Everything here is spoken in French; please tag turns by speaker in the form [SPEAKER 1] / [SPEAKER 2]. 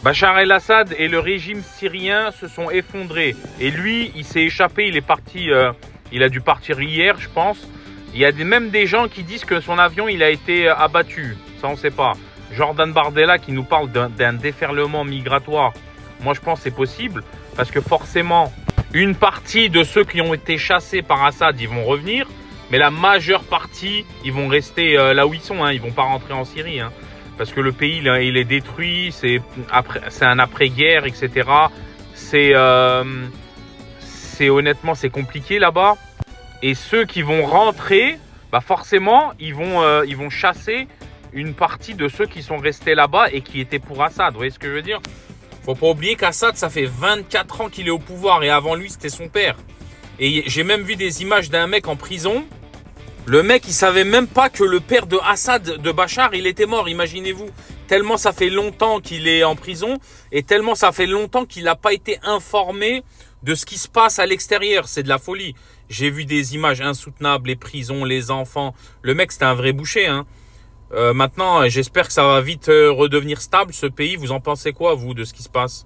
[SPEAKER 1] Bachar el-Assad et le régime syrien se sont effondrés. Et lui, il s'est échappé, il est parti, il a dû partir hier, je pense. Il y a même des gens qui disent que son avion, il a été abattu. Ça, on ne sait pas. Jordan Bardella qui nous parle d'un déferlement migratoire. Moi, je pense que c'est possible. Parce que forcément, une partie de ceux qui ont été chassés par Assad, ils vont revenir. Mais la majeure partie, ils vont rester là où ils sont. Hein. Ils ne vont pas rentrer en Syrie. Hein. Parce que le pays, il est détruit, c'est un après-guerre, etc. Honnêtement, c'est compliqué là-bas. Et ceux qui vont rentrer, bah forcément, ils vont chasser une partie de ceux qui sont restés là-bas et qui étaient pour Assad. Vous voyez ce que je veux dire? Faut pas oublier qu'Assad, ça fait 24 ans qu'il est au pouvoir et avant lui, c'était son père. Et j'ai même vu des images d'un mec en prison. Le mec, il savait même pas que le père de Assad, de Bachar, il était mort, imaginez-vous. Tellement ça fait longtemps qu'il est en prison et tellement ça fait longtemps qu'il n'a pas été informé de ce qui se passe à l'extérieur. C'est de la folie. J'ai vu des images insoutenables, les prisons, les enfants. Le mec, c'était un vrai boucher. Hein. Maintenant, j'espère que ça va vite redevenir stable, ce pays. Vous en pensez quoi, vous, de ce qui se passe ?